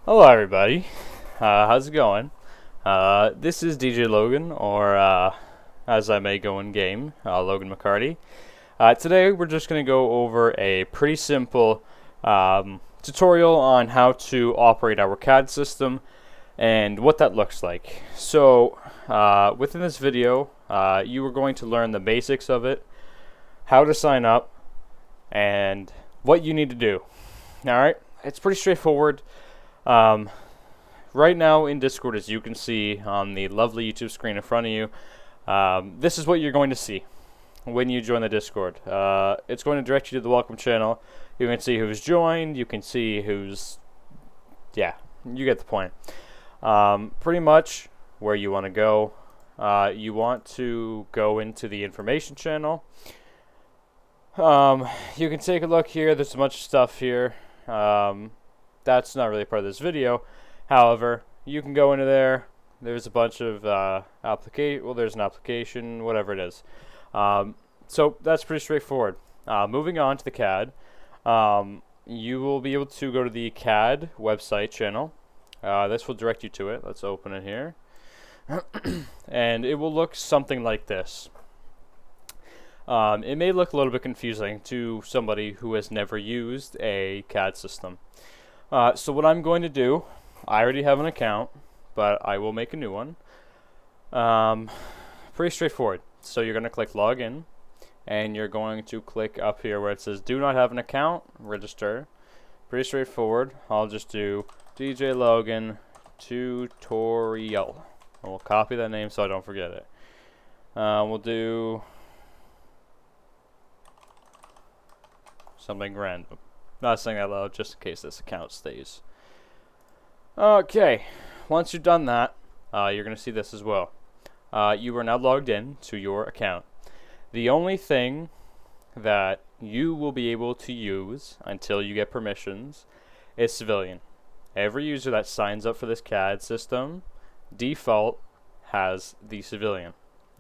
Hello everybody, how's it going? This is DJ Logan, or as I may go in game, Logan McCarty. Today we're just going to go over a pretty simple tutorial on how to operate our CAD system and what that looks like. So within this video, you are going to learn the basics of it, how to sign up, and what you need to do. Alright, it's pretty straightforward. Right now in Discord, as you can see on the lovely YouTube screen in front of you, this is what you're going to see when you join the Discord. It's going to direct you to the welcome channel. You can see who's joined, you can see who's, yeah, you get the point. Pretty much where you want to go. You want to go into the information channel. You can take a look here, there's a bunch of stuff here. That's not really part of this video. However, you can go into there. There's a bunch of there's an application, whatever it is. So that's pretty straightforward. Moving on to the CAD, you will be able to go to the CAD website channel. This will direct you to it. Let's open it here. And it will look something like this. It may look a little bit confusing to somebody who has never used a CAD system. So what I'm going to do, I already have an account, but I will make a new one. Pretty straightforward. So you're going to click login, and you're going to click up here where it says do not have an account, register. Pretty straightforward. I'll just do DJ Logan tutorial. We'll copy that name so I don't forget it. We'll do something random. Not saying that loud, just in case this account stays. Okay, once you've done that, you're going to see this as well. You are now logged in to your account. The only thing that you will be able to use until you get permissions is civilian. Every user that signs up for this CAD system, default, has the civilian.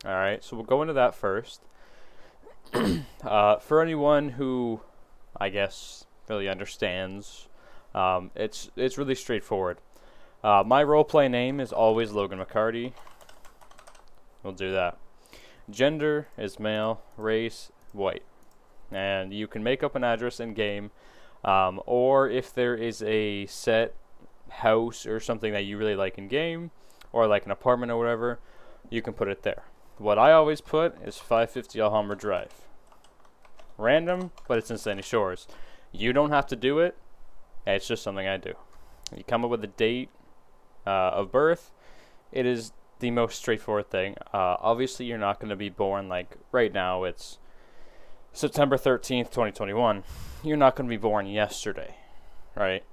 Alright, so we'll go into that first. For anyone who, I guess, really understands, it's really straightforward. My roleplay name is always Logan McCarty. We'll do that. Gender is male, race white, and you can make up an address in game, or if there is a set house or something that you really like in game, or like an apartment or whatever, you can put it there. What I always put is 550 Alhambra Drive. Random, but it's in Sandy Shores. You don't have to do it. It's just something I do. You come up with a date of birth. It is the most straightforward thing. Obviously, you're not going to be born like right now. It's September 13th, 2021. You're not going to be born yesterday, right?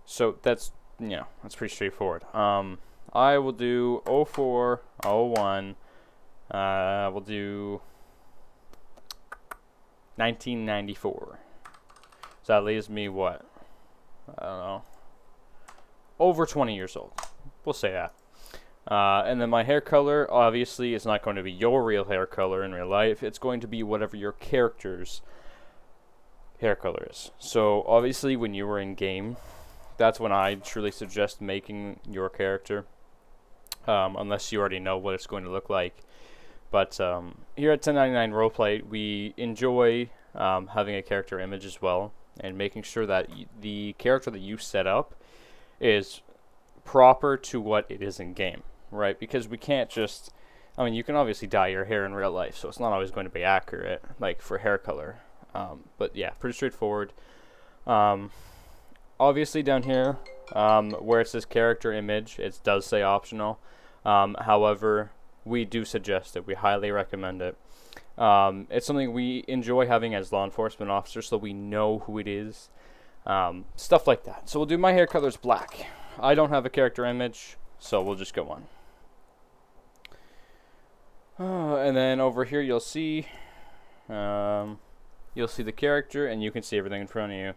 So that's, that's pretty straightforward. I will do 0401. We'll do 1994. So that leaves me what? I don't know. Over 20 years old. We'll say that. And then my hair color, obviously, is not going to be your real hair color in real life. It's going to be whatever your character's hair color is. So obviously, when you were in game, that's when I truly suggest making your character. Unless you already know what it's going to look like. But here at 1099 Roleplay, we enjoy having a character image as well, and making sure that the character that you set up is proper to what it is in game, right? Because we can't just, you can obviously dye your hair in real life, so it's not always going to be accurate, like for hair color. But yeah, pretty straightforward. Obviously down here, where it says character image, it does say optional. However, we do suggest it. We highly recommend it. It's something we enjoy having as law enforcement officers, so we know who it is. Stuff like that. So we'll do my hair color's black. I don't have a character image, so we'll just go on. And then over here you'll see the character, and you can see everything in front of you.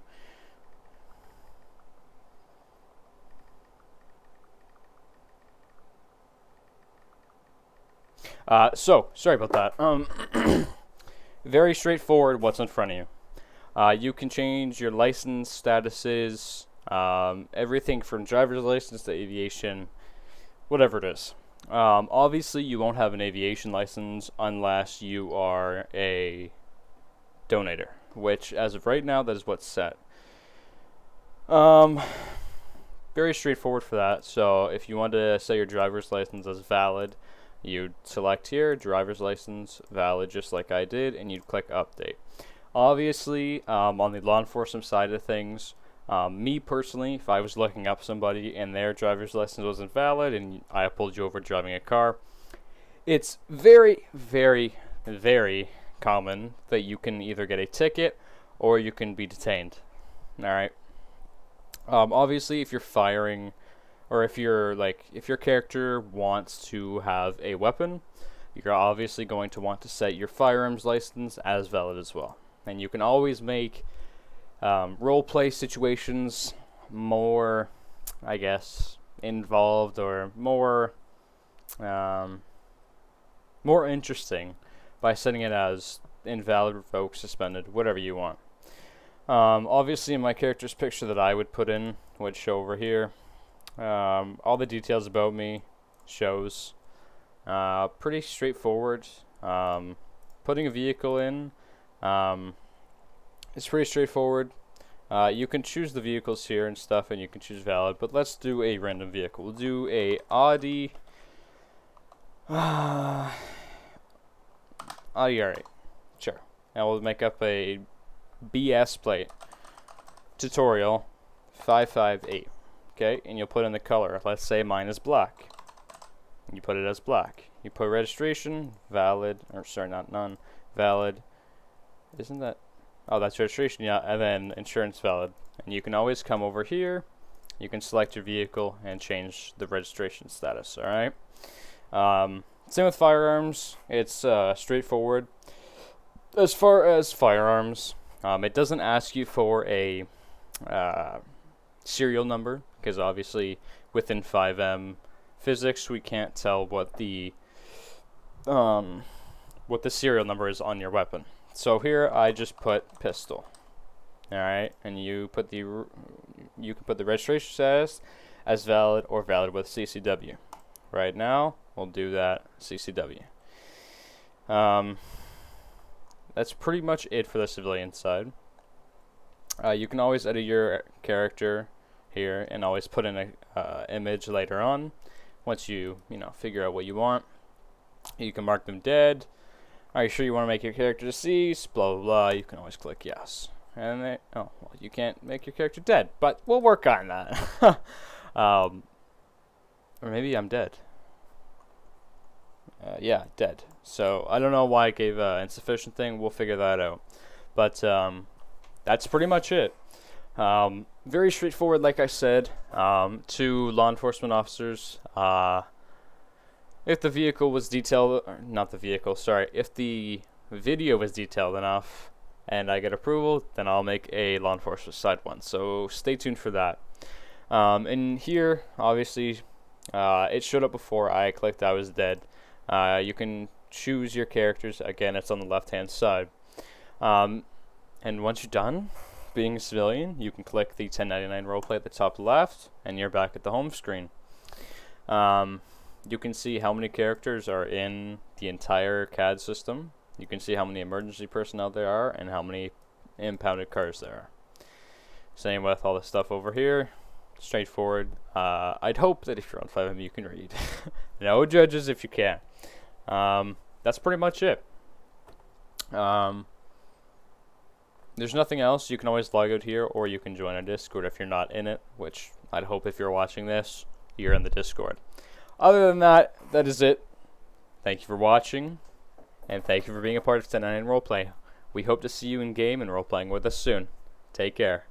So sorry about that. Very straightforward what's in front of you. You can change your license statuses, everything from driver's license to aviation, whatever it is. Obviously, you won't have an aviation license unless you are a donator, which, as of right now, that is what's set. Very straightforward for that. So, if you want to set your driver's license as valid, you'd select here, driver's license, valid, just like I did, and you'd click update. Obviously, on the law enforcement side of things, me personally, if I was looking up somebody and their driver's license wasn't valid and I pulled you over driving a car, it's very, very, very common that you can either get a ticket or you can be detained. Alright? Obviously, if you're firing, or if your character wants to have a weapon, you're obviously going to want to set your firearms license as valid as well. And you can always make roleplay situations more, I guess, involved or more interesting by setting it as invalid, revoked, suspended, whatever you want. Obviously, in my character's picture that I would put in would show over here. All the details about me shows. Pretty straightforward. Putting a vehicle in. It's pretty straightforward. You can choose the vehicles here and stuff, and you can choose valid, but let's do a random vehicle. We'll do a Audi. Audi R8. Sure. And we'll make up a BS plate. Tutorial 558. Okay, and you'll put in the color. Let's say mine is black. You put it as black. You put registration, valid, or sorry, not none, valid. Isn't that? Oh, that's registration, yeah, and then insurance valid. And you can always come over here, you can select your vehicle and change the registration status, alright? Same with firearms, it's straightforward. As far as firearms, it doesn't ask you for a serial number, because obviously within FiveM physics we can't tell what the serial number is on your weapon. So here I just put pistol. Alright, and you can put the registration status as valid or valid with CCW. Right now, we'll do that CCW. That's pretty much it for the civilian side. You can always edit your character here and always put in a image later on. Once you figure out what you want, you can mark them dead. Are you sure you want to make your character deceased? Blah blah blah. You can always click yes. And you can't make your character dead, but we'll work on that. Or maybe I'm dead. Yeah, dead. So I don't know why it gave insufficient thing. We'll figure that out. But that's pretty much it. Very straightforward, like I said. To law enforcement officers, if the vehicle was detailed, or not the vehicle, sorry, if the video was detailed enough and I get approval, then I'll make a law enforcement side one. So stay tuned for that. And here, obviously, it showed up before I clicked I was dead. You can choose your characters. Again, it's on the left-hand side. And once you're done being a civilian, you can click the 1099 roleplay at the top left, and you're back at the home screen. You can see how many characters are in the entire CAD system. You can see how many emergency personnel there are and how many impounded cars there are. Same with all the stuff over here. Straightforward. I'd hope that if you're on FiveM you can read. No judges if you can. That's pretty much it. There's nothing else. You can always log out here, or you can join our Discord if you're not in it, which I'd hope if you're watching this, you're in the Discord. Other than that, that is it. Thank you for watching, and thank you for being a part of 1099 Roleplay. We hope to see you in game and role-playing with us soon. Take care.